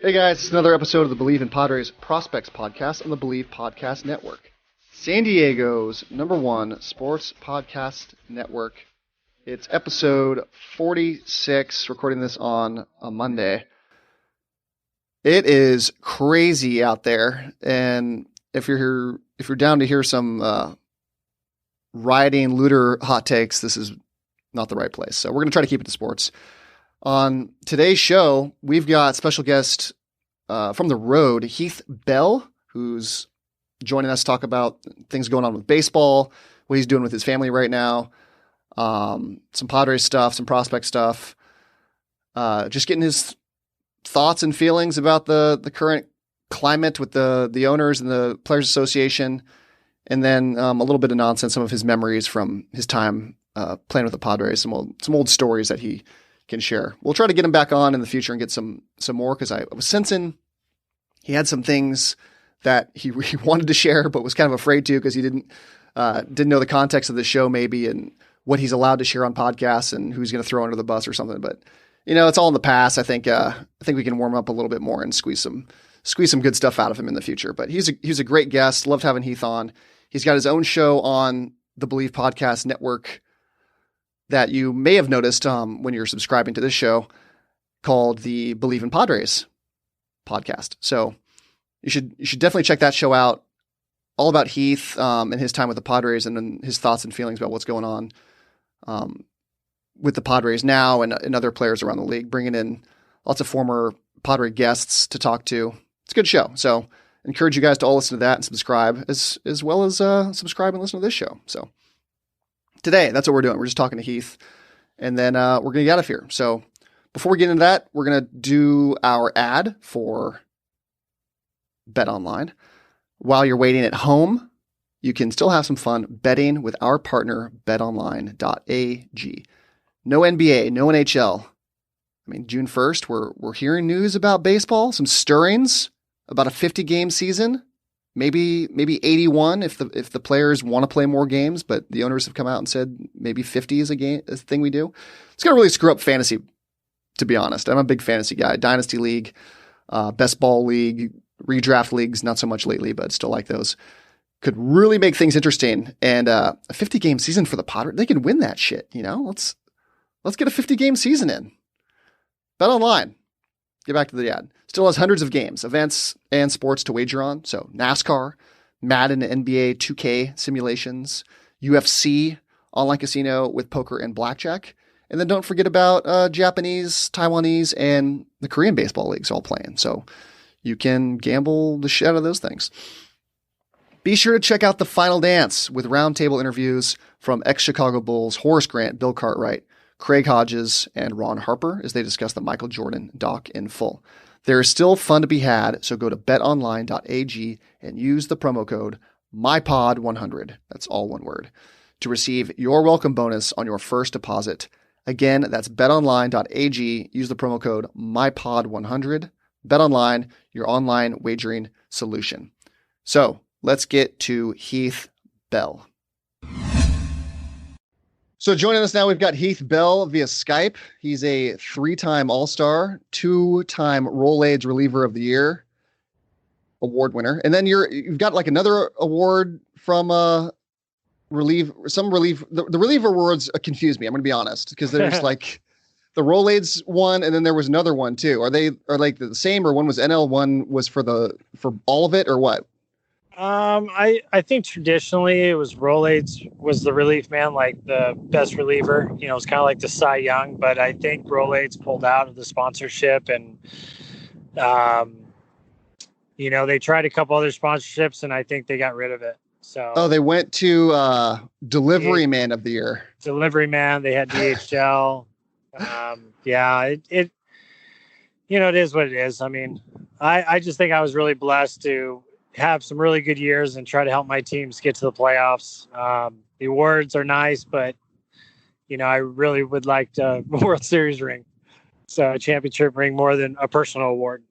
Hey guys, it's another episode of the Believe in Padres Prospects podcast on the Believe Podcast Network. San Diego's #1 sports podcast network. It's episode 46, recording this on a Monday. It is crazy out there, and if you're down to hear some rioting, looter hot takes, this is not the right place. So we're going to try to keep it to sports. On today's show, we've got special guest from the road, Heath Bell, who's joining us to talk about things going on with baseball, what he's doing with his family right now, some Padres stuff, some prospect stuff, just getting his thoughts and feelings about the current climate with the owners and the Players Association, and then a little bit of nonsense, some of his memories from his time playing with the Padres, some old stories that he can share. We'll try to get him back on in the future and get some more, because I was sensing he had some things that he wanted to share but was kind of afraid to, because he didn't know the context of the show maybe, and what he's allowed to share on podcasts and who's going to throw under the bus or something. But it's all in the past. I think we can warm up a little bit more and squeeze some good stuff out of him in the future. But he's a great guest. Loved having Heath on. He's got his own show on the Believe Podcast Network that you may have noticed when you're subscribing to this show, called the Believe in Padres podcast. So you should definitely check that show out. All about Heath and his time with the Padres, and then his thoughts and feelings about what's going on with the Padres now and other players around the league, bringing in lots of former Padre guests to talk to. It's a good show. So encourage you guys to all listen to that and subscribe, as well as subscribe and listen to this show. So today, that's what we're doing. We're just talking to Heath, and then we're going to get out of here. So before we get into that, we're going to do our ad for Bet Online. While you're waiting at home, you can still have some fun betting with our partner, betonline.ag. No NBA, no NHL. I mean, June 1st, we're hearing news about baseball, some stirrings about a 50-game season. Maybe 81 if the players want to play more games, but the owners have come out and said maybe 50 is a thing we do. It's going to really screw up fantasy, to be honest. I'm a big fantasy guy. Dynasty League, Best Ball League, redraft leagues, not so much lately, but still like those. Could really make things interesting. And a 50-game season for the Padres, they can win that shit, Let's get a 50-game season in. Bet Online. Get back to the ad. Still has hundreds of games, events, and sports to wager on. So NASCAR, Madden, NBA 2K simulations, UFC, online casino with poker and blackjack. And then don't forget about Japanese, Taiwanese, and the Korean baseball leagues all playing. So you can gamble the shit out of those things. Be sure to check out The Final Dance with roundtable interviews from ex-Chicago Bulls Horace Grant, Bill Cartwright, Craig Hodges, and Ron Harper as they discuss the Michael Jordan doc in full. There is still fun to be had, so go to betonline.ag and use the promo code MyPod100, that's all one word, to receive your welcome bonus on your first deposit. Again, that's betonline.ag. Use the promo code MyPod100. BetOnline, your online wagering solution. So let's get to Heath Bell. So joining us now, we've got Heath Bell via Skype. He's a 3-time All-Star, 2-time Rolaids Reliever of the Year award winner. And then you've got like another award from the reliever awards confuse me. I'm going to be honest, because there's like the Rolaids one, and then there was another one too. Are like the same, or one was NL, one was for all of it, or what? I think traditionally it was Rolaids was the relief man, like the best reliever. It's kind of like the Cy Young, but I think Rolaids pulled out of the sponsorship, and they tried a couple other sponsorships, and I think they got rid of it. So they went to Delivery Man of the Year. Delivery Man. They had DHL. It is what it is. I mean, I just think I was really blessed to have some really good years and try to help my teams get to the playoffs. The awards are nice, but I really would like a World Series ring. So a championship ring more than a personal award.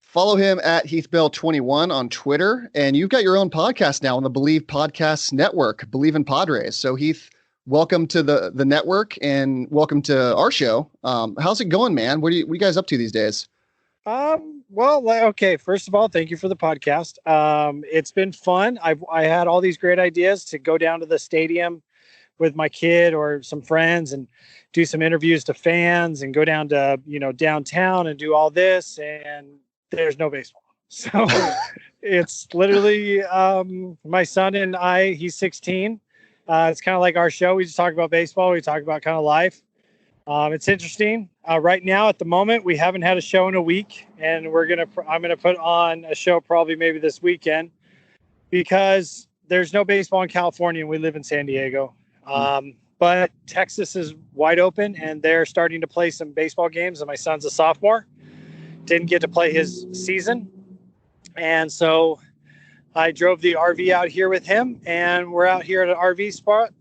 Follow him at HeathBell21 on Twitter. And you've got your own podcast now on the Believe Podcasts Network, Believe in Padres. So Heath, welcome to the network and welcome to our show. How's it going, man? What are you guys up to these days? Okay. First of all, thank you for the podcast. It's been fun. I had all these great ideas to go down to the stadium with my kid or some friends and do some interviews to fans and go down to, downtown and do all this. And there's no baseball. So it's literally, my son and I, he's 16. It's kind of like our show. We just talk about baseball. We talk about kind of life. It's interesting. Right now, at the moment, we haven't had a show in a week, and I'm gonna put on a show probably maybe this weekend because there's no baseball in California, and we live in San Diego. But Texas is wide open, and they're starting to play some baseball games. And my son's a sophomore, didn't get to play his season, and so I drove the RV out here with him, and we're out here at an RV spot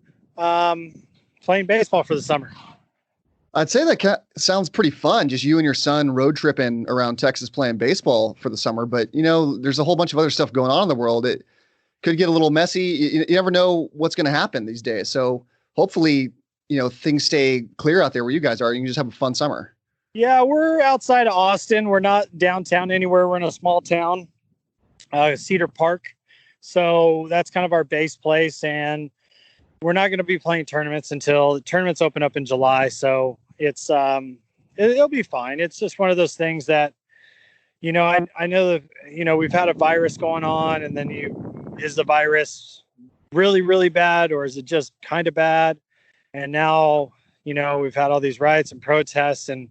playing baseball for the summer. I'd say that sounds pretty fun. Just you and your son road tripping around Texas playing baseball for the summer. But, there's a whole bunch of other stuff going on in the world. It could get a little messy. You never know what's going to happen these days. So hopefully, things stay clear out there where you guys are. You can just have a fun summer. Yeah, we're outside of Austin. We're not downtown anywhere. We're in a small town, Cedar Park. So that's kind of our base place. And we're not going to be playing tournaments until the tournaments open up in July. So it's it'll be fine. It's just one of those things that, I know that, we've had a virus going on, and then is the virus really, really bad, or is it just kind of bad? And now, we've had all these riots and protests, and,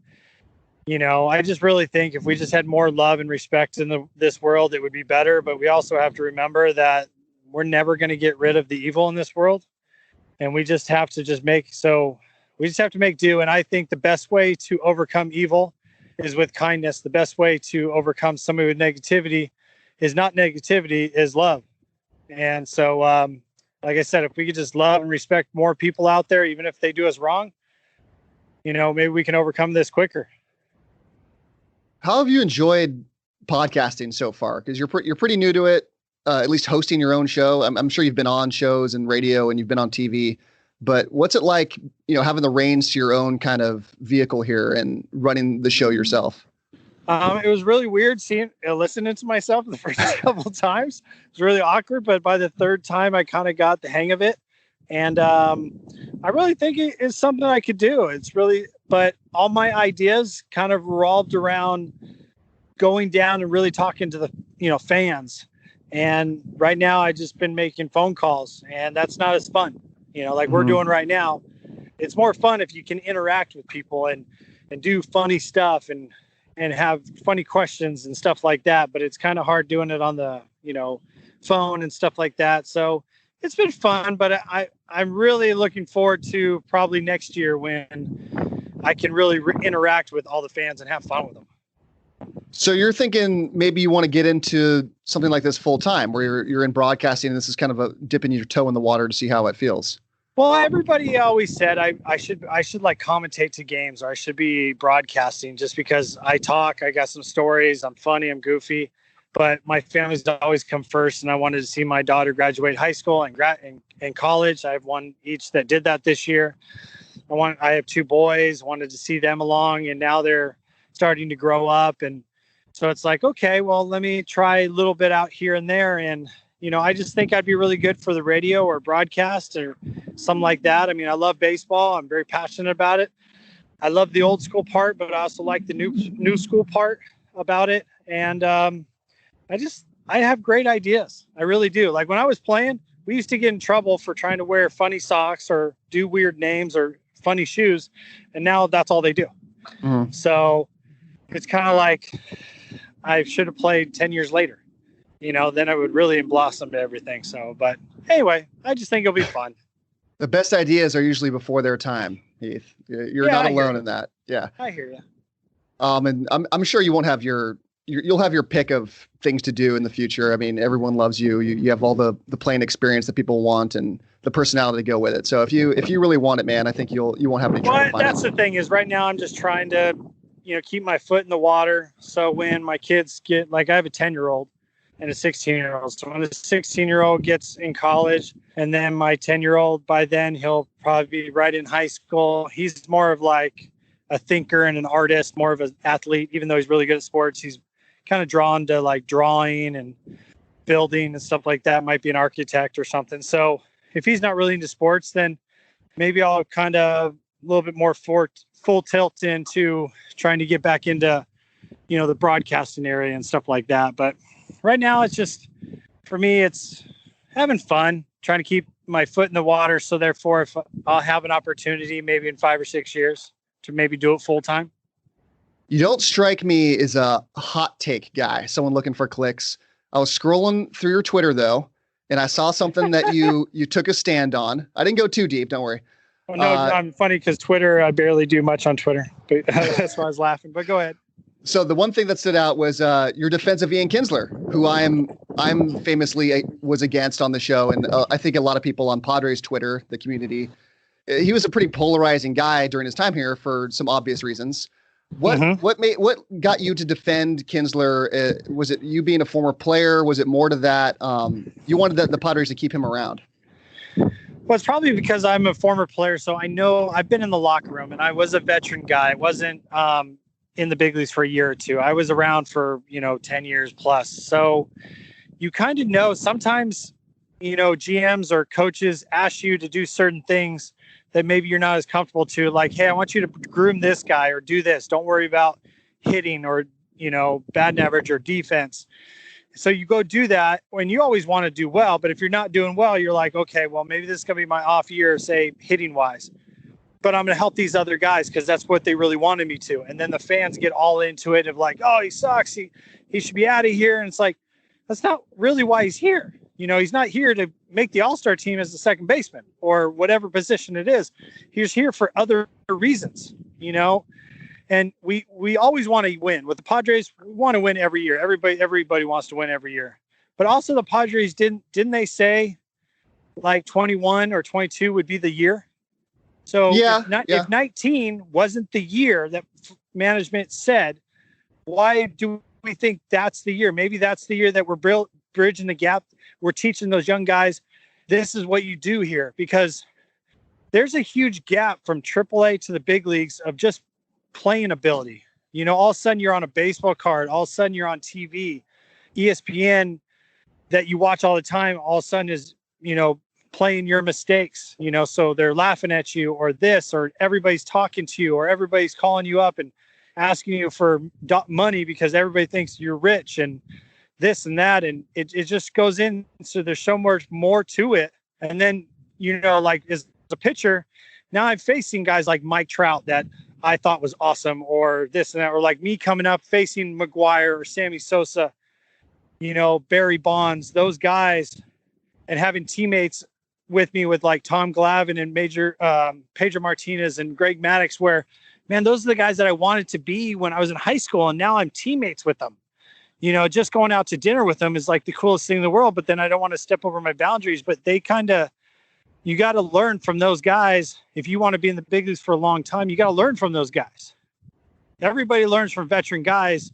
I just really think if we just had more love and respect in this world, it would be better. But we also have to remember that we're never going to get rid of the evil in this world. And we just have to make do. And I think the best way to overcome evil is with kindness. The best way to overcome somebody with negativity is not negativity, is love. And so, like I said, if we could just love and respect more people out there, even if they do us wrong, maybe we can overcome this quicker. How have you enjoyed podcasting so far? Because you're pretty new to it, at least hosting your own show. I'm sure you've been on shows and radio and you've been on TV. But what's it like, having the reins to your own kind of vehicle here and running the show yourself? It was really weird listening to myself the first couple of times. It was really awkward, but by the third time, I kind of got the hang of it. And I really think it is something I could do. But all my ideas kind of revolved around going down and really talking to the, fans. And right now, I've just been making phone calls, and that's not as fun. We're doing right now. It's more fun if you can interact with people and do funny stuff and have funny questions and stuff like that. But it's kind of hard doing it on the, phone and stuff like that. So it's been fun, but I'm really looking forward to probably next year when I can really interact with all the fans and have fun with them. So you're thinking maybe you want to get into something like this full time, where you're in broadcasting and this is kind of a dipping your toe in the water to see how it feels. Well, everybody always said I should like commentate to games, or I should be broadcasting, just because I talk, I got some stories, I'm funny, I'm goofy, but my family's always come first. And I wanted to see my daughter graduate high school and college. I have one each that did that this year. I have two boys, wanted to see them along, and now they're starting to grow up. And so it's like, okay, well, let me try a little bit out here and there. And, I just think I'd be really good for the radio or broadcast or something like that. I mean, I love baseball. I'm very passionate about it. I love the old school part, but I also like the new school part about it. And I have great ideas. I really do. Like when I was playing, we used to get in trouble for trying to wear funny socks or do weird names or funny shoes. And now that's all they do. Mm-hmm. So it's kind of like I should have played 10 years later. Then I would really blossom to everything. So, but anyway, I just think it'll be fun. The best ideas are usually before their time, Heath. You're not alone in that. Yeah. I hear you. And I'm sure you won't have you'll have your pick of things to do in the future. I mean, everyone loves you. You have all the playing experience that people want and the personality to go with it. So if you really want it, man, I think you won't have any trouble. Well, that's the thing is right now I'm just trying to, keep my foot in the water. So when my kids get, like, I have a 10-year-old and a 16-year-old. So when the 16-year-old gets in college, and then my 10-year-old, by then he'll probably be right in high school. He's more of like a thinker and an artist, more of an athlete, even though he's really good at sports. He's kind of drawn to like drawing and building and stuff like that. Might be an architect or something. So if he's not really into sports, then maybe I'll kind of a little bit more full tilt into trying to get back into, the broadcasting area and stuff like that. But right now it's just, for me, it's having fun, trying to keep my foot in the water. So therefore, if I'll have an opportunity, maybe in 5 or 6 years, to maybe do it full time. You don't strike me as a hot take guy, someone looking for clicks. I was scrolling through your Twitter though, and I saw something that you took a stand on. I didn't go too deep. Don't worry. Well, no, I'm funny because Twitter, I barely do much on Twitter, but that's why I was laughing, but go ahead. So the one thing that stood out was your defense of Ian Kinsler, who I'm famously was against on the show. And I think a lot of people on Padres Twitter, the community, he was a pretty polarizing guy during his time here for some obvious reasons. What got you to defend Kinsler? Was it you being a former player? Was it more to that? You wanted the Padres to keep him around? Well, it's probably because I'm a former player. So I know I've been in the locker room and I was a veteran guy. I wasn't in the big leagues for a year or two. I was around for, 10 years plus. So you kind of know sometimes, GMs or coaches ask you to do certain things that maybe you're not as comfortable to, like, hey, I want you to groom this guy or do this. Don't worry about hitting or, batting average or defense. So you go do that when you always want to do well. But if you're not doing well, you're like, okay, well, maybe this is going to be my off year, say hitting wise. But I'm going to help these other guys because that's what they really wanted me to. And then the fans get all into it of like, oh, he sucks. He should be out of here. And it's like, that's not really why he's here. He's not here to make the all-star team as the second baseman or whatever position it is. He's here for other reasons, and we always want to win. With the Padres, we want to win every year. Everybody wants to win every year. But also the Padres didn't they say like 21 or 22 would be the year? So if 19 wasn't the year that management said, why do we think that's the year? Maybe that's the year that we're bridging the gap. We're teaching those young guys, this is what you do here, because there's a huge gap from AAA to the big leagues of just playing ability. All of a sudden you're on a baseball card. All of a sudden you're on TV, ESPN that you watch all the time. All of a sudden is, playing your mistakes, so they're laughing at you or this, or everybody's talking to you or everybody's calling you up and asking you for money because everybody thinks you're rich and this and that. And it just goes in. So there's so much more to it. And then, like as a pitcher, now I'm facing guys like Mike Trout that I thought was awesome, or this and that, or like me coming up facing McGuire or Sammy Sosa, Barry Bonds, those guys, and having teammates with me with like Tom Glavine and Pedro Martinez and Greg Maddux, where, man, those are the guys that I wanted to be when I was in high school. And now I'm teammates with them. Just going out to dinner with them is like the coolest thing in the world, but then I don't want to step over my boundaries. But they you got to learn from those guys. If you want to be in the big leagues for a long time, you got to learn from those guys. Everybody learns from veteran guys.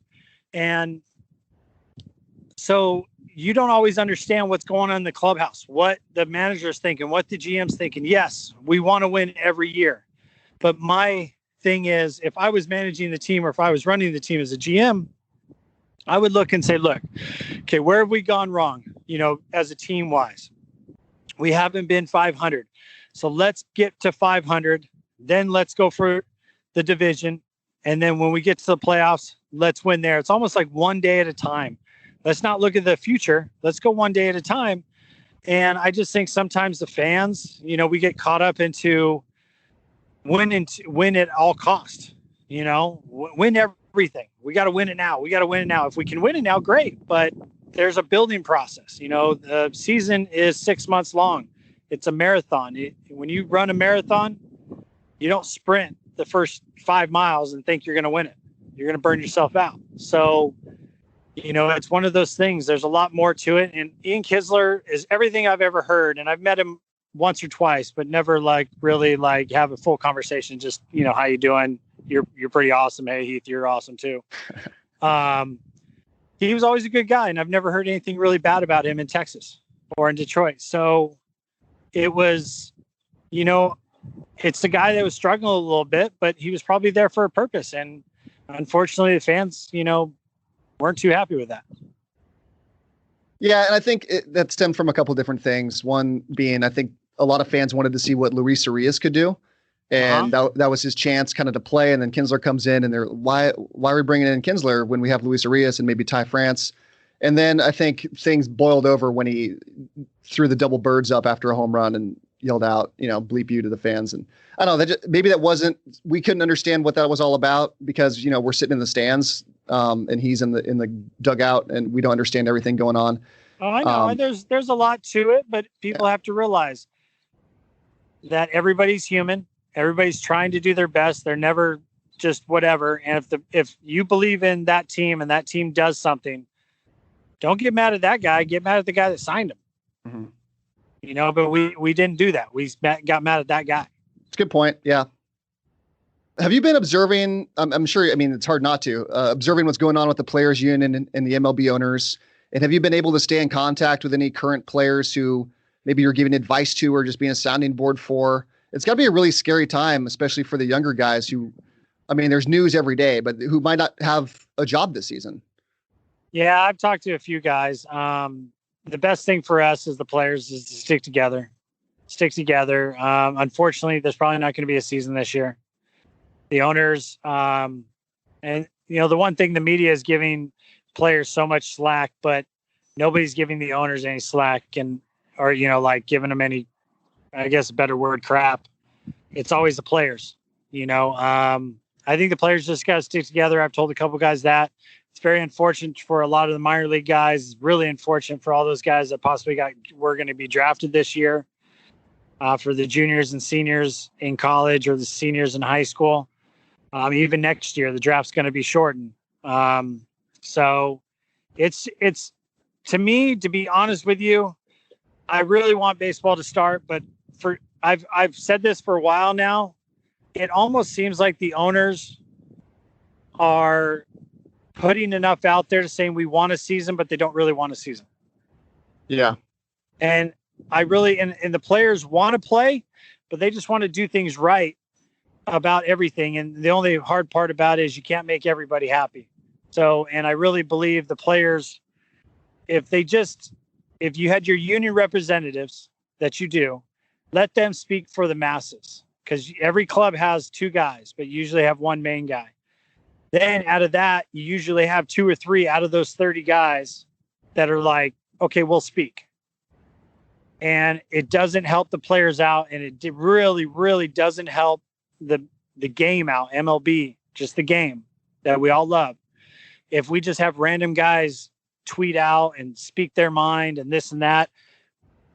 And so you don't always understand what's going on in the clubhouse, what the manager's thinking, what the GM's thinking. Yes, we want to win every year. But my thing is, if I was managing the team or if I was running the team as a GM, I would look and say, look, okay, where have we gone wrong? As a team wise, we haven't been 500. So let's get to 500. Then let's go for the division. And then when we get to the playoffs, let's win there. It's almost like one day at a time. Let's not look at the future. Let's go one day at a time. And I just think sometimes the fans, we get caught up into win at all cost, win everything. We got to win it now. If we can win it now, great. But there's a building process. The season is 6 months long. It's a marathon. When you run a marathon, you don't sprint the first 5 miles and think you're going to win it. You're going to burn yourself out. So, it's one of those things. There's a lot more to it. And Ian Kinsler is everything I've ever heard. And I've met him once or twice, but never really have a full conversation. Just, how you doing? You're pretty awesome. Hey, Heath, you're awesome too. He was always a good guy, and I've never heard anything really bad about him in Texas or in Detroit. So it was, it's the guy that was struggling a little bit, but he was probably there for a purpose. And unfortunately, the fans, weren't too happy with that. Yeah, and I think that stemmed from a couple of different things. One being, I think a lot of fans wanted to see what Luis Arias could do, and that was his chance kind of to play. And then Kinsler comes in, and they're why are we bringing in Kinsler when we have Luis Arias and maybe Ty France? And then I think things boiled over when he threw the double birds up after a home run and yelled out, bleep you to the fans. And I don't know, maybe we couldn't understand what that was all about because, we're sitting in the stands and he's in the dugout and we don't understand everything going on. Oh, I know. There's a lot to it, but people have to realize that everybody's human. Everybody's trying to do their best. They're never just whatever. And if you believe in that team and that team does something, don't get mad at that guy. Get mad at the guy that signed him. Mm-hmm. But we didn't do that. We got mad at that guy. It's a good point. Yeah. Have you been observing? I'm sure. I mean, it's hard not to observing what's going on with the players' union and the MLB owners. And have you been able to stay in contact with any current players who maybe you're giving advice to or just being a sounding board for? It's got to be a really scary time, especially for the younger guys who, there's news every day, but who might not have a job this season. Yeah, I've talked to a few guys. The best thing for us as the players is to stick together. Unfortunately, there's probably not going to be a season this year. The owners, and the one thing the media is giving players so much slack, but nobody's giving the owners any slack or giving them any, I guess a better word, crap. It's always the players, I think the players just got to stick together. I've told a couple guys that. It's very unfortunate for a lot of the minor league guys. It's really unfortunate for all those guys that possibly were going to be drafted this year, for the juniors and seniors in college or the seniors in high school. Even next year, the draft's going to be shortened. So it's to me, to be honest with you, I really want baseball to start, but I've said this for a while now. It almost seems like the owners are putting enough out there to saying we want a season, but they don't really want a season. Yeah. And I really, and the players want to play, but they just want to do things right about everything. And the only hard part about it is you can't make everybody happy. So, and I really believe the players, if you had your union representatives that you do, let them speak for the masses, because every club has two guys, but you usually have one main guy. Then out of that, you usually have 2 or 3 out of those 30 guys that are like, okay, we'll speak. And it doesn't help the players out. And it really, really doesn't help the game out, MLB, just the game that we all love. If we just have random guys tweet out and speak their mind and this and that,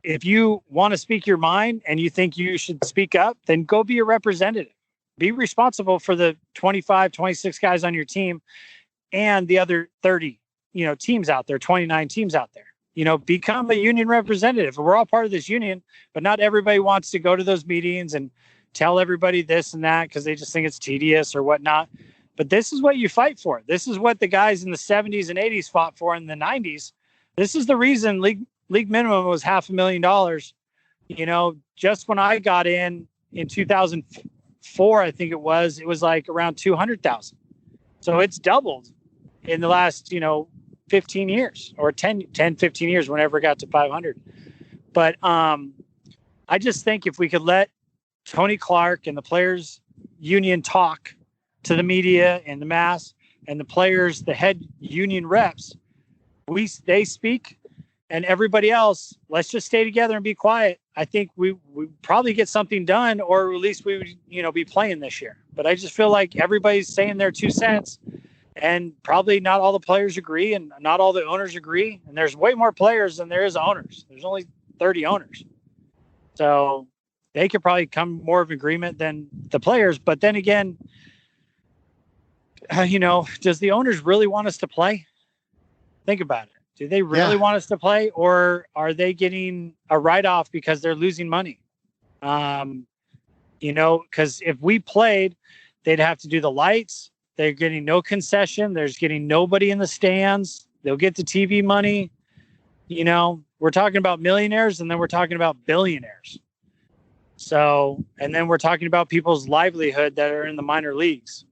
if you want to speak your mind and you think you should speak up, then go be a representative. Be responsible for the 25, 26 guys on your team and the other 30, teams out there, 29 teams out there. Become a union representative. We're all part of this union, but not everybody wants to go to those meetings and tell everybody this and that because they just think it's tedious or whatnot. But this is what you fight for. This is what the guys in the 70s and 80s fought for in the 90s. This is the reason league minimum was $500,000. Just when I got in 2004, I think it was like around 200,000. So it's doubled in the last, 15 years or 10, 15 years, whenever it got to 500. But I just think if we could let Tony Clark and the players union talk to the media and the mass and the players, the head union reps, they speak, and everybody else, let's just stay together and be quiet. I think we probably get something done, or at least we would, be playing this year. But I just feel like everybody's saying their 2 cents, and probably not all the players agree and not all the owners agree. And there's way more players than there is owners. There's only 30 owners. So they could probably come more of agreement than the players. But then again, does the owners really want us to play? Think about it. Do they really want us to play, or are they getting a write-off because they're losing money? Because if we played, they'd have to do the lights. They're getting no concession. There's getting nobody in the stands. They'll get the TV money. We're talking about millionaires, and then we're talking about billionaires. So, and then we're talking about people's livelihood that are in the minor leagues.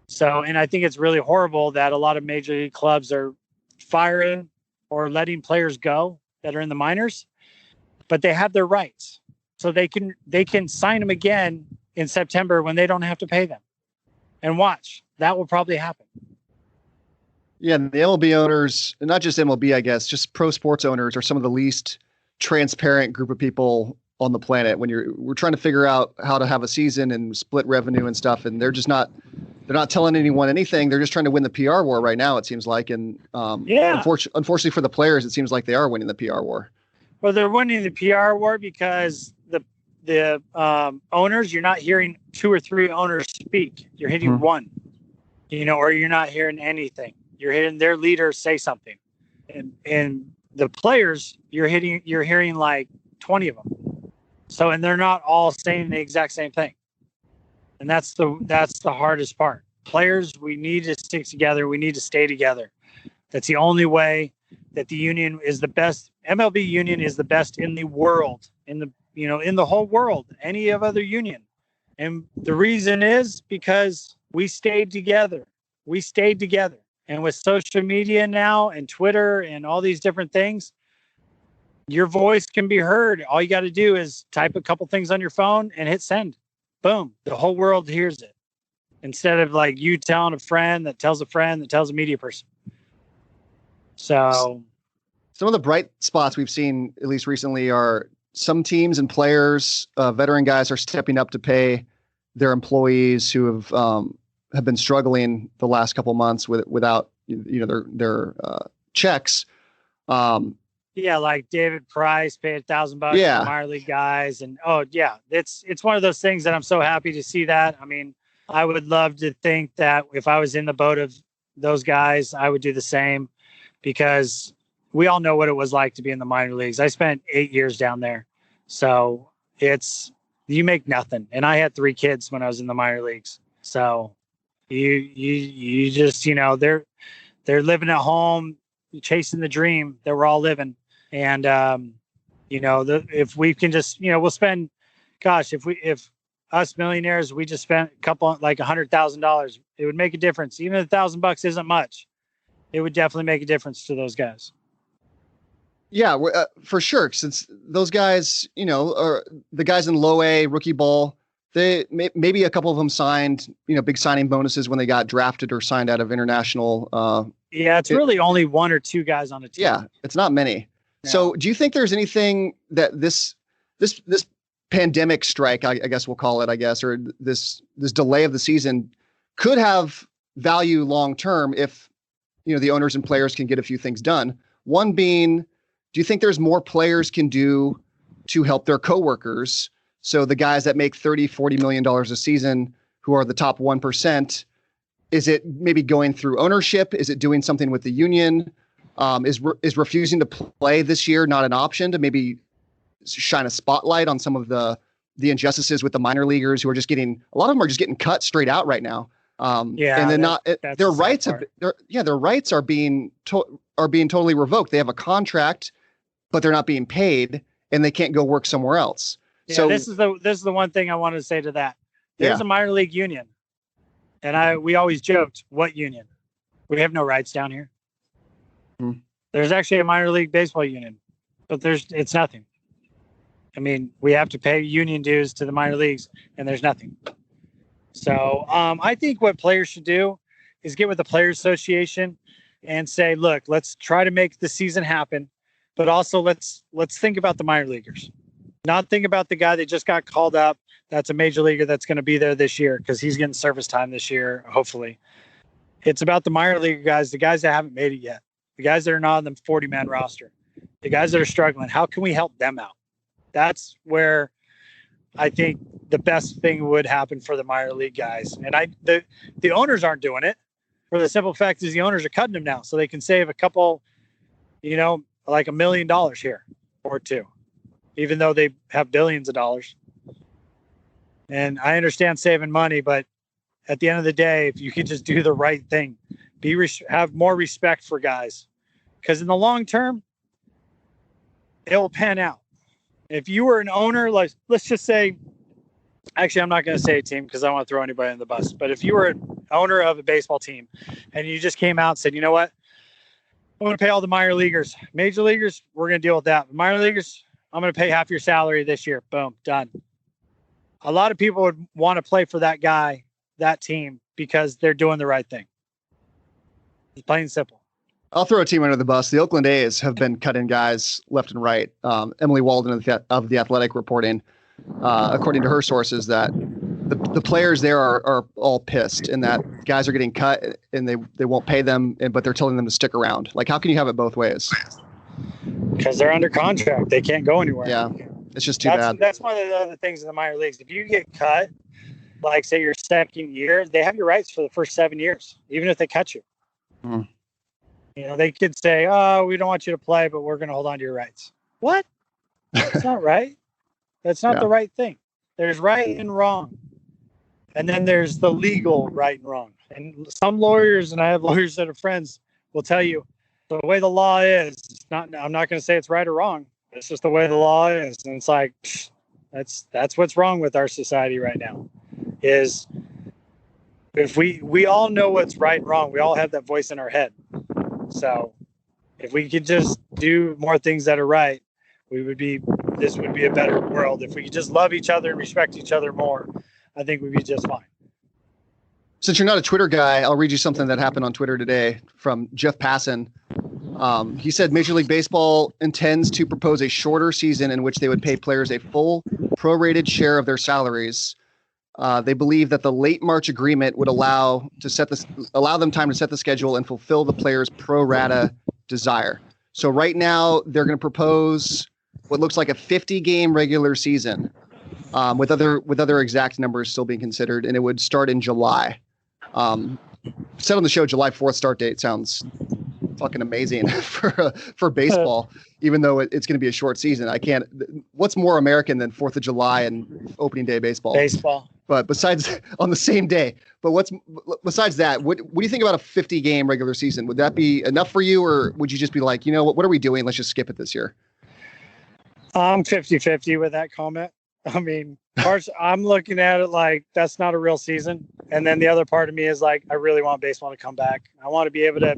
So, and I think it's really horrible that a lot of major league clubs are firing or letting players go that are in the minors, but they have their rights. So they can sign them again in September when they don't have to pay them. And watch, that will probably happen. Yeah, the MLB owners, not just MLB, I guess, just pro sports owners are some of the least transparent group of people on the planet. When we're trying to figure out how to have a season and split revenue and stuff, and they're not telling anyone anything. They're just trying to win the PR war right now, it seems like. And unfortunately for the players, it seems like they are winning the PR war. Well, they're winning the PR war because the owners, you're not hearing 2 or 3 owners speak. You're hitting one, or you're not hearing anything. You're hearing their leader say something, and the players, you're hearing like 20 of them. So, and they're not all saying the exact same thing. And that's the hardest part. Players, we need to stick together. We need to stay together. That's the only way that the union is the best. MLB union is the best in the world, in the whole world, any other union. And the reason is because we stayed together. We stayed together. And with social media now and Twitter and all these different things, your voice can be heard. All you got to do is type a couple things on your phone and hit send. Boom. The whole world hears it. Instead of like you telling a friend that tells a friend that tells a media person. So some of the bright spots we've seen, at least recently, are some teams and players, veteran guys are stepping up to pay their employees who have been struggling the last couple of months without their checks. Like David Price paid $1,000 to minor league guys, and it's one of those things that I'm so happy to see that. I mean, I would love to think that if I was in the boat of those guys, I would do the same, because we all know what it was like to be in the minor leagues. I spent 8 years down there, so you make nothing. And I had 3 kids when I was in the minor leagues, so you just they're living at home, chasing the dream that we're all living. And if we can just we'll spend, if us millionaires, we just spent a couple like $100,000, it would make a difference. Even if $1,000 isn't much, it would definitely make a difference to those guys. Yeah, for sure. Since those guys, are the guys in low A rookie ball, they maybe a couple of them signed, big signing bonuses when they got drafted or signed out of international. It's really only 1 or 2 guys on a team. Yeah, it's not many. Yeah. So do you think there's anything that this pandemic strike, I guess we'll call it, or this delay of the season could have value long term if, the owners and players can get a few things done? One being, do you think there's more players can do to help their coworkers? So the guys that make $30-40 million a season, who are the top 1%, is it maybe going through ownership? Is it doing something with the union? Is refusing to play this year not an option to maybe shine a spotlight on some of the injustices with the minor leaguers who are just getting, a lot of them are just getting cut straight out right now. And then their rights are being totally revoked. They have a contract, but they're not being paid, and they can't go work somewhere else. Yeah, so this is the one thing I wanted to say to that. There's a minor league union, and we always joked, what union? We have no rights down here. There's actually a minor league baseball union, but it's nothing. I mean, we have to pay union dues to the minor leagues, and there's nothing. So I think what players should do is get with the Players Association and say, look, let's try to make the season happen, but also let's think about the minor leaguers. Not think about the guy that just got called up. That's a major leaguer that's going to be there this year because he's getting service time this year, hopefully. It's about the minor league guys, the guys that haven't made it yet, the guys that are not on the 40-man roster, the guys that are struggling. How can we help them out? That's where I think the best thing would happen for the minor league guys. And the owners aren't doing it, for the simple fact is the owners are cutting them now so they can save a couple, like $1 million here or $2 million, even though they have billions of dollars. And I understand saving money, but at the end of the day, if you can just do the right thing, have more respect for guys, because in the long term, it will pan out. If you were an owner, like let's just say, actually, I'm not going to say a team because I don't want to throw anybody in the bus. But if you were an owner of a baseball team and you just came out and said, you know what, I'm going to pay all the minor leaguers, major leaguers, we're going to deal with that. Minor leaguers, I'm going to pay half your salary this year. Boom, done. A lot of people would want to play for that guy, that team, because they're doing the right thing. It's plain and simple. I'll throw a team under the bus. The Oakland A's have been cutting guys left and right. Emily Walden of The Athletic reporting, according to her sources, that the players there are all pissed and that guys are getting cut and they won't pay them, but they're telling them to stick around. Like, how can you have it both ways? Because they're under contract. They can't go anywhere. Yeah, it's just too bad. That's one of the other things in the minor leagues. If you get cut, like say your second year, they have your rights for the first 7 years, even if they cut you. Mm. You know, they could say, "Oh, we don't want you to play, but we're going to hold on to your rights." What? That's not right. That's not the right thing. There's right and wrong, and then there's the legal right and wrong. And some lawyers, and I have lawyers that are friends, will tell you the way the law is. It's not. I'm not going to say it's right or wrong. It's just the way the law is, and it's like that's what's wrong with our society right now. Is if we all know what's right and wrong, we all have that voice in our head. So if we could just do more things that are right, this would be a better world. If we could just love each other and respect each other more, I think we'd be just fine. Since you're not a Twitter guy, I'll read you something that happened on Twitter today from Jeff Passan. He said Major League Baseball intends to propose a shorter season in which they would pay players a full prorated share of their salaries. They believe that the late March agreement would allow them time to set the schedule and fulfill the players' pro rata desire. So right now they're going to propose what looks like a 50-game regular season, with other exact numbers still being considered, and it would start in July. Said on the show, July 4th start date sounds fucking amazing for baseball, even though it's going to be a short season. What's more American than 4th of July and opening day baseball? But besides on the same day, besides that, what do you think about a 50-game regular season? Would that be enough for you, or would you just be like, you know, what are we doing? Let's just skip it this year. I'm 50-50 with that comment. I mean, I'm looking at it like that's not a real season. And then the other part of me is like, I really want baseball to come back. I want to be able to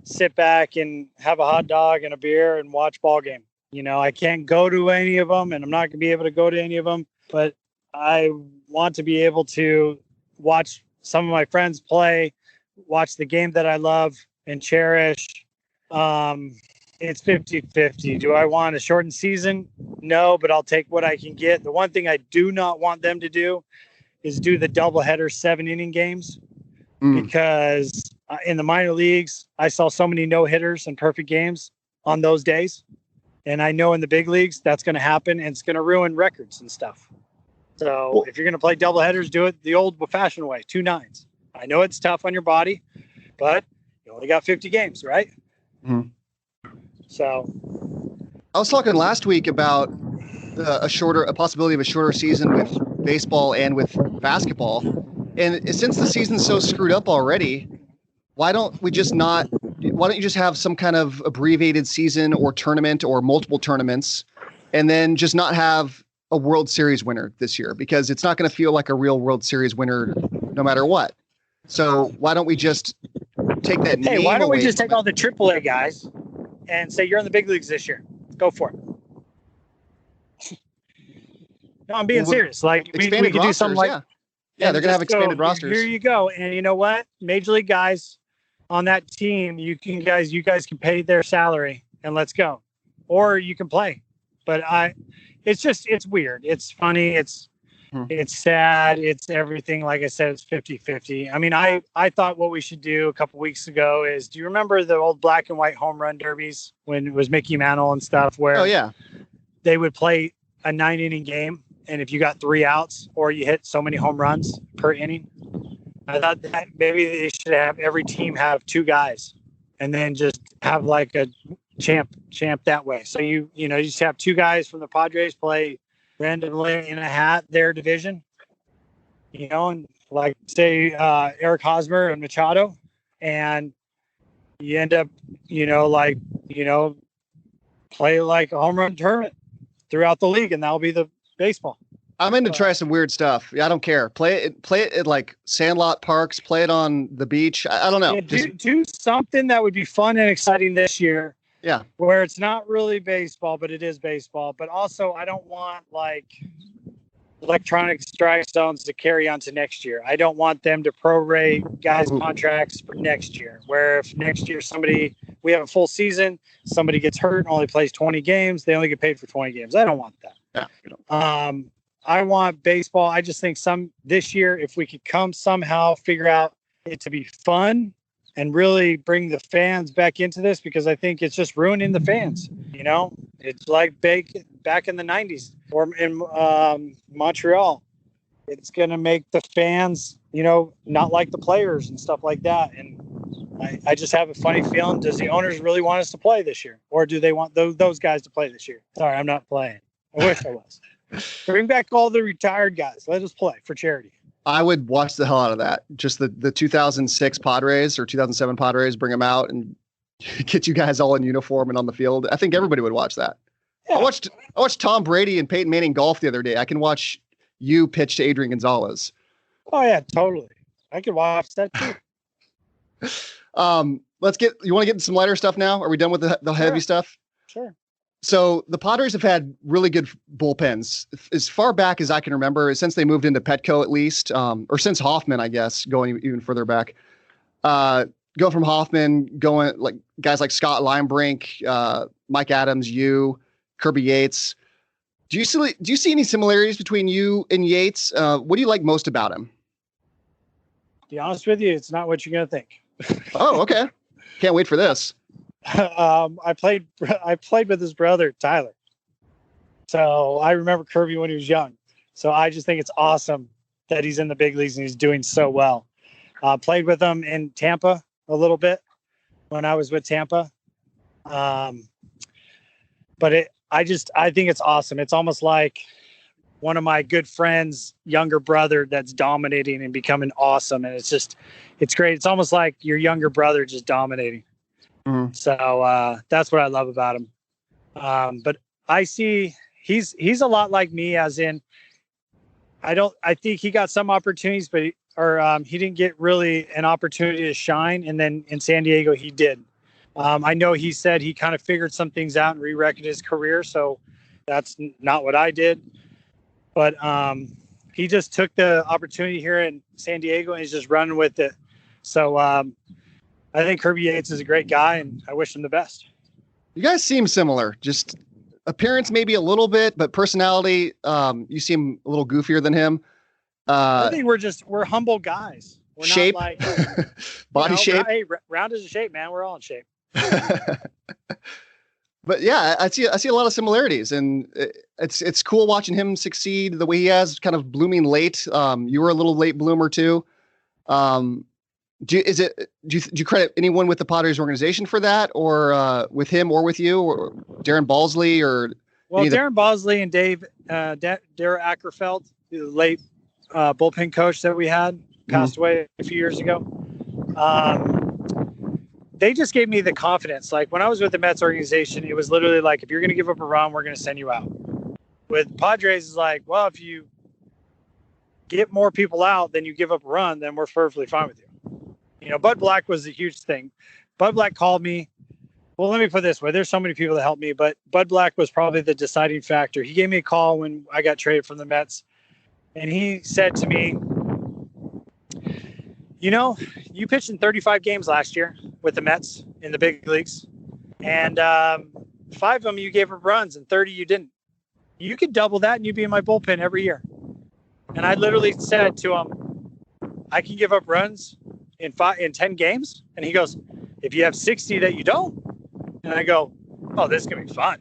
sit back and have a hot dog and a beer and watch ball game. You know, I can't go to any of them, and I'm not going to be able to go to any of them, but I want to be able to watch some of my friends play, watch the game that I love and cherish. It's 50-50. Do I want a shortened season? No, but I'll take what I can get. The one thing I do not want them to do is do the doubleheader 7-inning games, because in the minor leagues, I saw so many no-hitters and perfect games on those days. And I know in the big leagues, that's going to happen, and it's going to ruin records and stuff. So if you're going to play doubleheaders, do it the old-fashioned way, 2 nines. I know it's tough on your body, but you only got 50 games, right? Mm-hmm. So I was talking last week about a possibility of a shorter season with baseball and with basketball. And since the season's so screwed up already, why don't you just have some kind of abbreviated season or tournament or multiple tournaments, and then just not have a World Series winner this year, because it's not going to feel like a real World Series winner no matter what. So why don't we just take that name away? Hey, why don't we just take all the AAA guys and say you're in the big leagues this year? Go for it. No, I'm being serious. Like we could do something like they're gonna have expanded rosters. Here you go. And you know what? Major league guys on that team, you guys can pay their salary and let's go. Or you can play. But it's weird. It's funny. It's sad. It's everything. Like I said, it's 50-50. I mean, I thought what we should do a couple weeks ago is, do you remember the old black and white home run derbies when it was Mickey Mantle and stuff, where they would play a 9-inning game, and if you got 3 outs or you hit so many home runs per inning? I thought that maybe they should have every team have 2 guys, and then just have like a champ that way. So you just have 2 guys from the Padres play randomly in a hat their division, and like say Eric Hosmer and Machado, and you end up play like a home run tournament throughout the league, and that'll be the baseball. I'm in to try some weird stuff. Yeah, I don't care. Play it at like sandlot parks. Play it on the beach. I don't know. Yeah, do something that would be fun and exciting this year. Yeah. Where it's not really baseball, but it is baseball. But also, I don't want like electronic strike zones to carry on to next year. I don't want them to prorate guys' contracts for next year. Where if next year we have a full season, somebody gets hurt and only plays 20 games, they only get paid for 20 games. I don't want that. Yeah. You don't. I want baseball. I just think this year, if we could somehow figure out it to be fun and really bring the fans back into this, because I think it's just ruining the fans. You know, it's like back in the 90s or in Montreal. It's going to make the fans, you know, not like the players and stuff like that. And I just have a funny feeling, does the owners really want us to play this year? Or do they want those guys to play this year? Sorry, I'm not playing. I wish I was. Bring back all the retired guys. Let us play for charity. I would watch the hell out of that. Just the 2006 Padres or 2007 Padres, bring them out and get you guys all in uniform and on the field. I think everybody would watch that. Yeah. I watched Tom Brady and Peyton Manning golf the other day. I can watch you pitch to Adrian Gonzalez. Oh yeah, totally. I could watch that too. You want to get into some lighter stuff now? Are we done with the heavy stuff? Sure. So the Padres have had really good bullpens as far back as I can remember, since they moved into Petco at least, or since Hoffman, I guess, going even further back. Go from Hoffman, going like guys like Scott Limebrink, Mike Adams, Kirby Yates. Do you see any similarities between you and Yates? What do you like most about him? To be honest with you, it's not what you're going to think. Oh, okay. Can't wait for this. I played with his brother, Tyler. So I remember Kirby when he was young. So I just think it's awesome that he's in the big leagues and he's doing so well. Played with him in Tampa a little bit when I was with Tampa. But I think it's awesome. It's almost like one of my good friends' younger brother that's dominating and becoming awesome. And it's great. It's almost like your younger brother just dominating. Mm-hmm. So that's what I love about him. But I see he's a lot like me, as in I think he got some opportunities, but he didn't get really an opportunity to shine. And then in San Diego, he did. I know he said he kind of figured some things out and re-reckoned his career. So that's not what I did. But he just took the opportunity here in San Diego and he's just running with it. So I think Kirby Yates is a great guy, and I wish him the best. You guys seem similar. Just appearance maybe a little bit, but personality, you seem a little goofier than him. I think we're humble guys. We're shape, not like body shape. Hey, round is a shape, man. We're all in shape. But yeah, I see a lot of similarities, and it's cool watching him succeed the way he has, kind of blooming late. You were a little late bloomer too. Do you credit anyone with the Padres organization for that, or with him, or with you, or Darren Balsley, or? Well, Darren Balsley and Darrell Ackerfeld, the late bullpen coach that we had, passed away a few years ago. They just gave me the confidence. Like when I was with the Mets organization, it was literally like, if you're going to give up a run, we're going to send you out. With Padres, it's like, well, if you get more people out than you give up a run, then we're perfectly fine with you. You know, Bud Black was a huge thing. Bud Black called me. Well, let me put it this way. There's so many people that helped me, but Bud Black was probably the deciding factor. He gave me a call when I got traded from the Mets, and he said to me, you know, you pitched in 35 games last year with the Mets in the big leagues, and 5 of them you gave up runs and 30 you didn't. You could double that and you'd be in my bullpen every year. And I literally said to him, I can give up runs in 10 games. And he goes, if you have 60 that you don't. And I go, oh, this is going to be fun.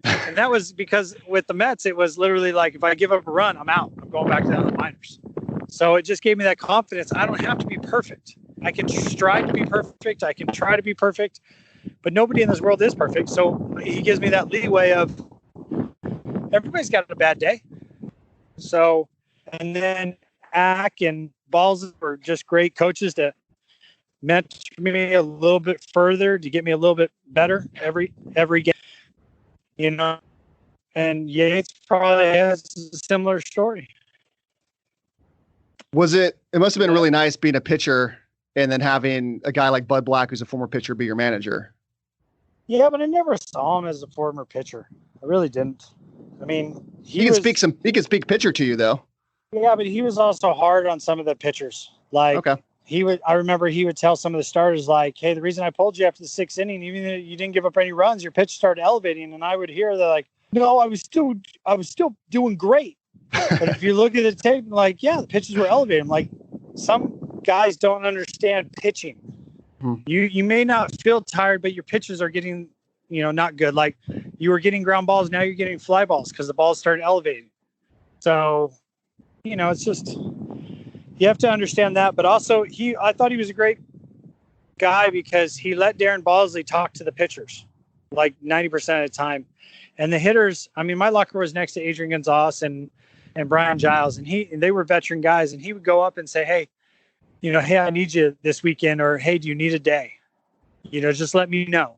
And that was because with the Mets, it was literally like, if I give up a run, I'm out. I'm going back to the minors. So it just gave me that confidence. I don't have to be perfect. I can strive to be perfect. I can try to be perfect, but nobody in this world is perfect. So he gives me that leeway of everybody's got a bad day. So, and then Ack and Balls were just great coaches to mentor me a little bit further, to get me a little bit better every game. You know, And Yates probably has a similar story. It must have been really nice being a pitcher and then having a guy like Bud Black, who's a former pitcher, be your manager. Yeah, but I never saw him as a former pitcher. I really didn't. I mean, he can speak pitcher to you though. Yeah, but he was also hard on some of the pitchers. Like, okay. I remember he would tell some of the starters, like, hey, the reason I pulled you after the 6th inning, even though you didn't give up any runs, your pitch started elevating. And I would hear that, like, no, I was still doing great. But if you look at the tape, like, yeah, the pitches were elevating. Like, some guys don't understand pitching. You may not feel tired, but your pitches are getting, not good. Like, you were getting ground balls, now you're getting fly balls because the balls started elevating. So, it's just, you have to understand that. But also, I thought he was a great guy because he let Darren Balsley talk to the pitchers like 90% of the time. And the hitters, I mean, my locker was next to Adrian Gonzalez and Brian Giles, and they were veteran guys, and he would go up and say, hey, hey, I need you this weekend, or hey, do you need a day? Just let me know.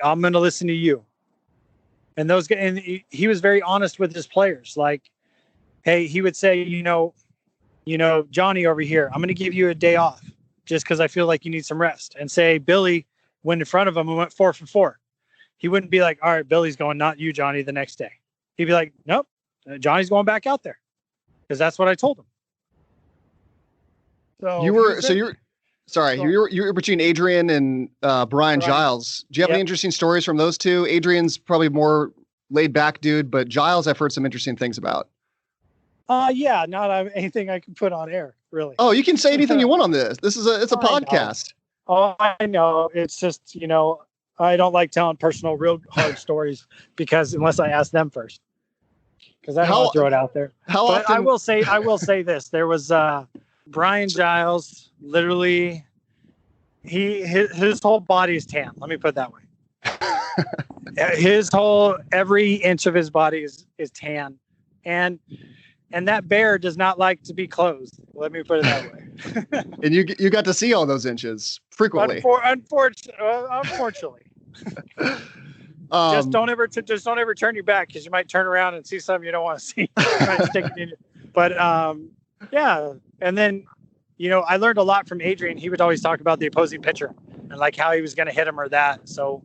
I'm going to listen to you. And he was very honest with his players. Like, hey, he would say, Johnny over here, I'm going to give you a day off just because I feel like you need some rest. And say Billy went in front of him and went 4 for 4. He wouldn't be like, all right, Billy's going, not you, Johnny, the next day. He'd be like, nope, Johnny's going back out there because that's what I told him. So you were between Adrian and Brian Giles. Do you have any interesting stories from those two? Adrian's probably more laid back dude, but Giles, I've heard some interesting things about. Yeah, not anything I can put on air, really. Oh, you can say anything you want on this. It's a podcast. Oh, I know. It's just, I don't like telling personal, real hard stories because unless I ask them first, because I don't want to throw it out there. Often? I will say this. There was Brian Giles, literally, his whole body is tan. Let me put it that way. Every inch of his body is tan. And that bear does not like to be closed. Let me put it that way. And you got to see all those inches frequently. Unfortunately. Just don't ever turn your back because you might turn around and see something you don't want to see. But yeah. And then, I learned a lot from Adrian. He would always talk about the opposing pitcher and like how he was going to hit him or that. So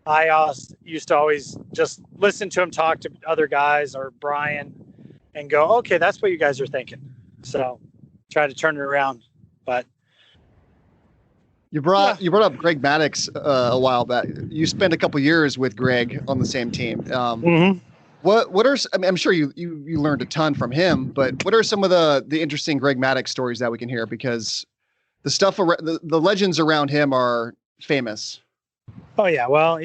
I used to always just listen to him talk to other guys or Brian and go, okay, that's what you guys are thinking. So try to turn it around. But you brought up Greg Maddux a while back. You spent a couple years with Greg on the same team. What are, I mean, I'm sure you learned a ton from him, but what are some of the interesting Greg Maddux stories that we can hear? Because the stuff, the legends around him are famous. Oh yeah. Well,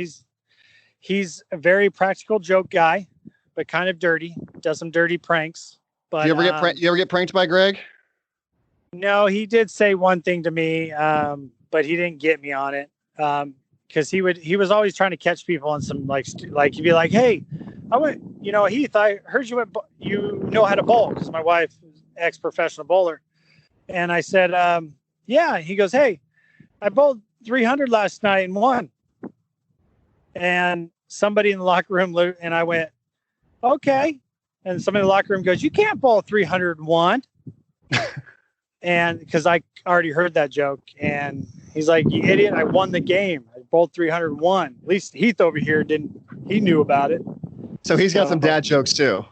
he's a very practical joke guy, but kind of dirty, does some dirty pranks. But you ever get pranked by Greg? No, he did say one thing to me, but he didn't get me on it. Cause he was always trying to catch people on some like he'd be like, hey, I went, Heath, I heard you know how to bowl. Cause my wife is ex-professional bowler. And I said, yeah. He goes, hey, I bowled 300 last night and won. And somebody in the locker room, and I went, okay. And somebody in the locker room goes, you can't bowl 301. And because I already heard that joke, and he's like, you idiot, I won the game. I bowled 301. At least Heath over here he knew about it. So he's got some dad jokes too.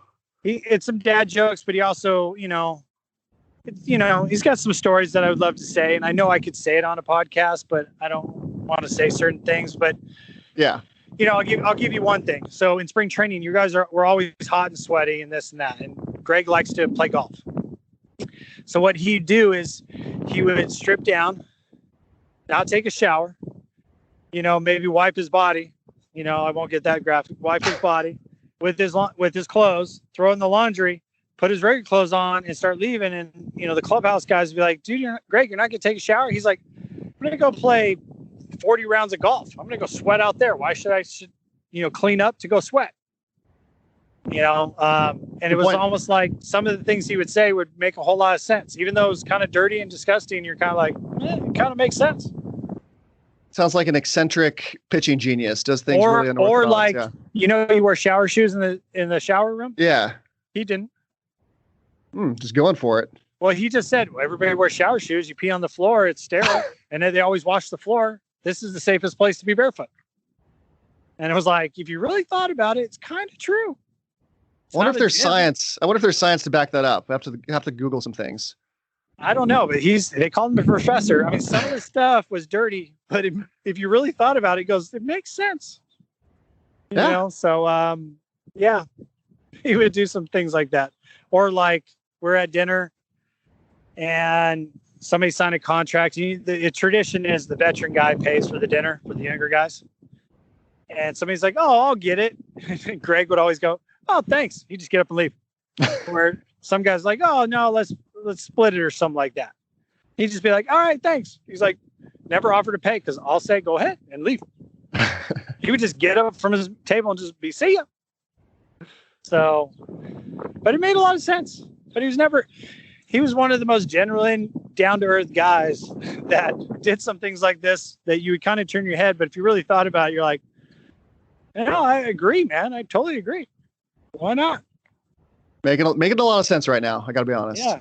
It's some dad jokes, but he also, he's got some stories that I would love to say. And I know I could say it on a podcast, but I don't want to say certain things. But yeah. I'll give you one thing. So in spring training, you guys we're always hot and sweaty and this and that. And Greg likes to play golf. So what he'd do is he would strip down, not take a shower, maybe wipe his body. I won't get that graphic. Wipe his body with his clothes, throw in the laundry, put his regular clothes on, and start leaving. And the clubhouse guys would be like, "Dude, Greg, you're not gonna take a shower." He's like, "I'm gonna go play 40 rounds of golf. I'm gonna go sweat out there. Why should I clean up to go sweat?" And it was almost like some of the things he would say would make a whole lot of sense, even though it was kind of dirty and disgusting. You're kind of like, it kind of makes sense. Sounds like an eccentric pitching genius. Does things really unorthodox. Or like, you wear shower shoes in the shower room. Yeah. He didn't. Just going for it. Well, he just said, well, everybody wears shower shoes. You pee on the floor. It's sterile. And then they always wash the floor. This is the safest place to be barefoot. And it was like, if you really thought about it, it's kind of true. I wonder if there's science to back that up. I have to Google some things. I don't know, but they called him a professor. I mean, some of the stuff was dirty, but if you really thought about it, it makes sense. You know? So, yeah, he would do some things like that. Or like we're at dinner and somebody signed a contract. The tradition is the veteran guy pays for the dinner for the younger guys. And somebody's like, oh, I'll get it. And Greg would always go, oh, thanks. You just get up and leave. Where some guys like, oh, no, let's split it or something like that. He'd just be like, all right, thanks. He's like, never offer to pay because I'll say, go ahead and leave. He would just get up from his table and just see ya. So, but it made a lot of sense. But he was one of the most genuine, down-to-earth guys that did some things like this that you would kind of turn your head. But if you really thought about it, you're like, no, I agree, man. I totally agree. Why not? Making a lot of sense right now. I got to be honest. Yeah.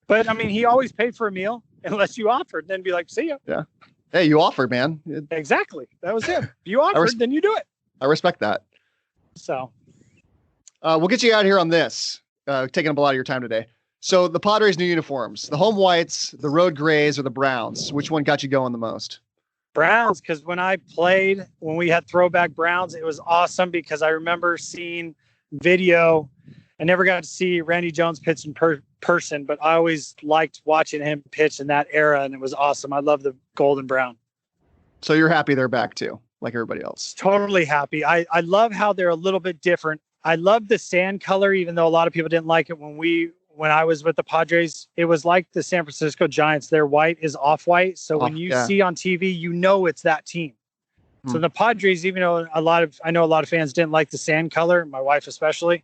But I mean, he always paid for a meal unless you offered, then be like, see ya. Yeah. Hey, you offered, man. Exactly. That was it. If you offered, then you do it. I respect that. So we'll get you out of here on this, taking up a lot of your time today. So the Padres' new uniforms, the home whites, the road grays, or the browns, which one got you going the most? Browns, because when we had throwback Browns, it was awesome because I remember seeing video. I never got to see Randy Jones pitch in person, but I always liked watching him pitch in that era, and it was awesome. I love the gold and brown. So you're happy they're back too, like everybody else? Totally happy. I love how they're a little bit different. I love the sand color, even though a lot of people didn't like it when I was with the Padres. It was like the San Francisco Giants. Their white is off-white, so when you see on TV, you know it's that team. So the Padres, even though I know a lot of fans didn't like the sand color, my wife especially,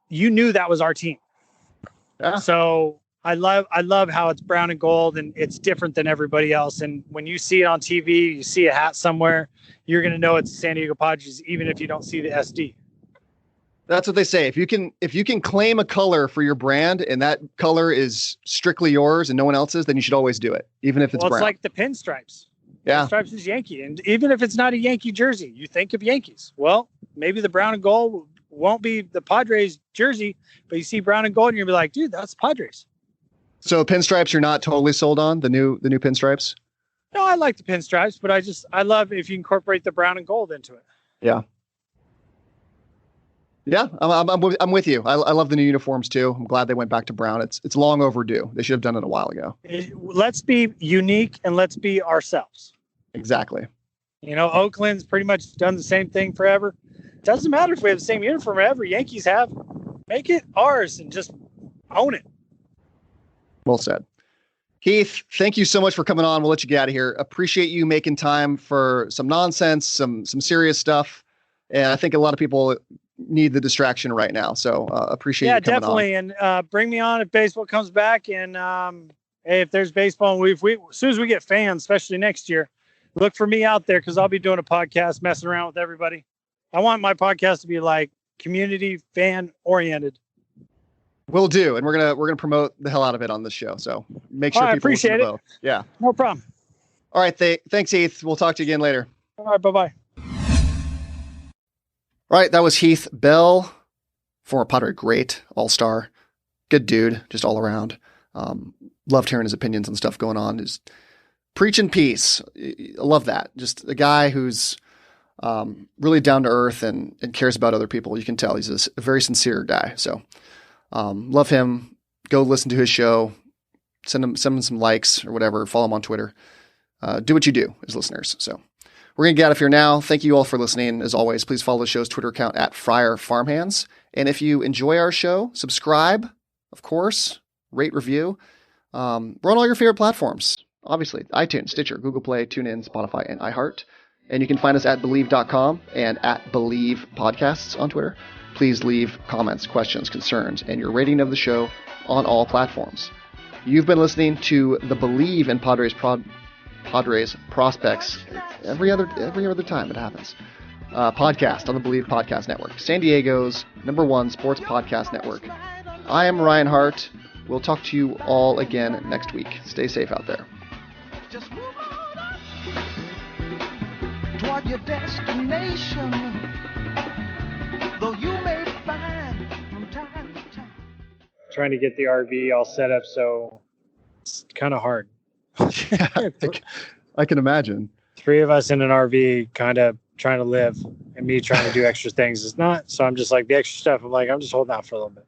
you knew that was our team. Yeah. So I love how it's brown and gold and it's different than everybody else. And when you see it on TV, you see a hat somewhere, you're going to know it's San Diego Padres, even if you don't see the SD. That's what they say. If you can claim a color for your brand and that color is strictly yours and no one else's, then you should always do it, even if it's brown. It's like the pinstripes. Yeah. Pinstripes is Yankee. And even if it's not a Yankee jersey, you think of Yankees. Well, maybe the brown and gold won't be the Padres jersey, but you see brown and gold and you'll be like, dude, that's Padres. So pinstripes you're not totally sold on, the new pinstripes? No, I like the pinstripes, but I love if you incorporate the brown and gold into it. Yeah. Yeah, I'm with you. I love the new uniforms too. I'm glad they went back to brown. It's long overdue. They should have done it a while ago. Let's be unique and let's be ourselves. Exactly. Oakland's pretty much done the same thing forever. Doesn't matter if we have the same uniform ever. Yankees have. Make it ours and just own it. Well said. Heath, thank you so much for coming on. We'll let you get out of here. Appreciate you making time for some nonsense, some serious stuff. And I think a lot of people need the distraction right now. So appreciate you coming definitely. on. And bring me on if baseball comes back. And hey, if there's baseball, as soon as we get fans, especially next year, look for me out there because I'll be doing a podcast, messing around with everybody. I want my podcast to be like community fan oriented. Will do, and we're gonna promote the hell out of it on this show. So make sure people listen to both. Yeah, no problem. All right, thanks, Heath. We'll talk to you again later. All right, bye. All right, that was Heath Bell, former Padre great, all-star, good dude, just all around. Loved hearing his opinions and stuff going on. Just preaching peace. I love that. Just a guy who's really down to earth and cares about other people. You can tell he's a very sincere guy. So love him. Go listen to his show. Send him some likes or whatever. Follow him on Twitter. Do what you do as listeners. So we're going to get out of here now. Thank you all for listening. As always, please follow the show's Twitter account at Friar Farmhands. And if you enjoy our show, subscribe, of course, rate, review. We're on all your favorite platforms. Obviously, iTunes, Stitcher, Google Play, TuneIn, Spotify, and iHeart. And you can find us at Believe.com and at Believe Podcasts on Twitter. Please leave comments, questions, concerns, and your rating of the show on all platforms. You've been listening to the Believe in Padres Prospects every other time it happens. podcast on the Believe Podcast Network, San Diego's #1 sports podcast network. I am Ryan Hart. We'll talk to you all again next week. Stay safe out there. Just move on up toward your destination, though you may find from time to time. Trying to get the RV all set up, so it's kind of hard. I can imagine. 3 of us in an RV kind of trying to live, and me trying to do extra things is not. So I'm just like, the extra stuff, I'm like, I'm just holding out for a little bit.